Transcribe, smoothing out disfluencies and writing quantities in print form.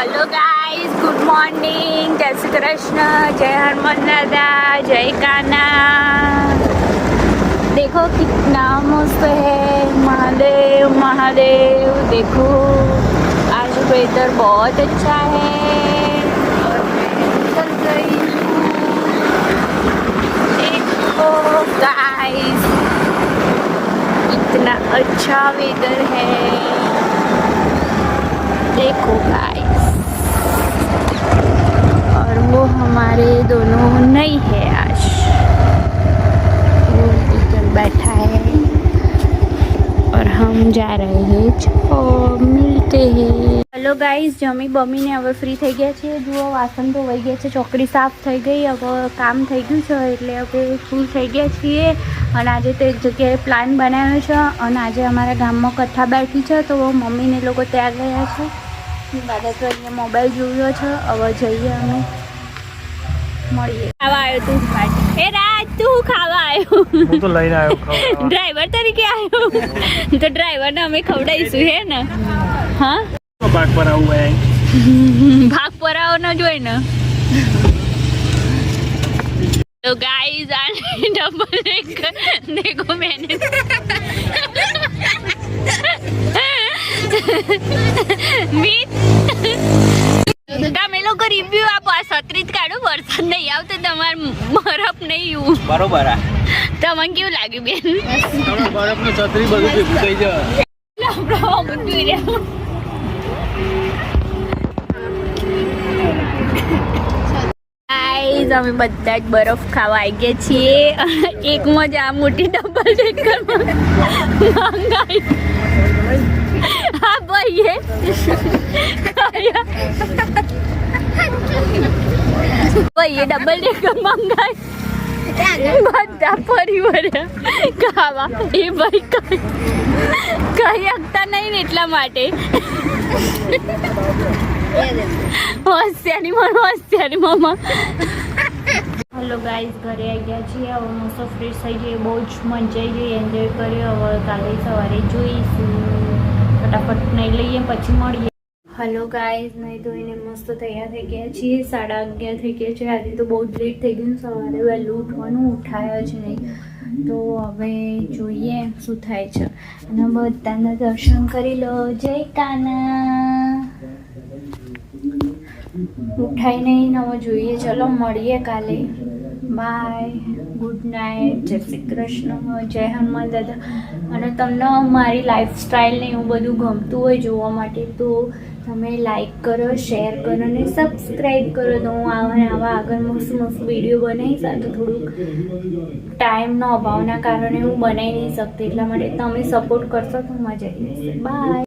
Hello guys, good morning, जय श्री कृष्ण, जय हनुमान दादा, जय कान्हा। देखो कितना मस्त है, महादेव महादेव। देखो आज वेदर बहुत अच्छा है और मैं चल गई हूँ। देखो गाइस कितना अच्छा वेदर है, देखो गाइस। और वो हमारे दोनों नहीं है आज, वो इधर बैठा है और हम जा रहे हैं, चलो मिलते हैं। हेलो गाइस, जमी बमीने હવે ફ્રી થઈ ગયા છે। જુઓ વાસણ ધોવાઈ ગયા છે, ચોકડી સાફ થઈ ગઈ, હવે કામ થઈ ગયું છે એટલે હવે ફૂલ થઈ ગયા છીએ। અને આજે તો એક જગ્યાએ પ્લાન બનાવ્યો છે અને આજે અમારા ગામમાં કથા બેઠી છે તો મમ્મીને લોકો ત્યાં ગયા છે। દાદા તો અહીંયા મોબાઈલ જોયો છે, હવે જઈએ અમે મળીએ। ખાવા આવ્યો તું પાર્ટી? એ રાજ તું ખાવા આવ્યો? હું તો લઈને આવ્યો ખાવા। ડ્રાઈવર તરીકે આવ્યો તો ડ્રાઈવરને અમે ખવડાવીશું હે ને? હા, भाग पर आऊँ है। भाग पर आओ ना जो है ना। तो गाइस आने डबल देखो मैंने તમે લોકો રિવ્યુ આપો, આ છત્રી કાઢો, વરસાદ નહીં આવતો, તમારે બરફ નહીં બરોબર આ તમને કેવું લાગ્યું બેન? બરફ નું છત્રી બધું ભેગું થઈ જાય। ગાઈસ અમે બધા જ બરફ ખાવા આવી ગયા છીએ। એકમાં જ આ મોટી ડબલ ડેકરમાં મંગાઈ। હા ભાઈએ ભાઈએ ડબલ ડેકર મંગાઈ, બધા પરિવાર ખાવા। એ ભાઈ કઈ શકતા નહીં ને એટલા માટે હોશિયારી મારો, હોશિયારી મામા। હેલો ગાઈસ, ઘરે આવી ગયા છીએ, હવે મસ્ત ફ્રેશ થઈ જઈએ, બહુ જ મજા આવી ગઈ, એન્જોય કર્યો। હવે કાલે સવારે જોઈશું, ફટાફટ નહીં લઈએ પછી મળીએ। હેલો ગાઈસ, નહીં ધોઈને મસ્ત તૈયાર થઈ ગયા છીએ, 11:30 થઈ ગયા છે। આજે તો બહુ જ લેટ થઈ ગયું, સવારે વહેલું ઉઠવાનું, ઉઠાયા જ નહીં। તો હવે જોઈએ શું થાય છે અને બધાના દર્શન કરી લો। જય કાના। ઉઠાઈ નહીં, હવે જોઈએ, ચલો મળીએ કાલે, બાય, ગુડ નાઇટ, જય શ્રી કૃષ્ણ, જય હનુમાન દાદા। અને તમને મારી લાઈફસ્ટાઈલ ને એવું બધું ગમતું હોય જોવા માટે તો તમે લાઈક કરો, શેર કરો અને સબસ્ક્રાઈબ કરો, તો હું આવા આગળ મસ્ત મસ્ત વિડીયો બનાવીશ। આ તો થોડુંક ટાઈમનો અભાવના કારણે હું બનાવી નહીં શકતી, એટલા માટે તમે સપોર્ટ કરશો તો મજા આવી જશે। બાય।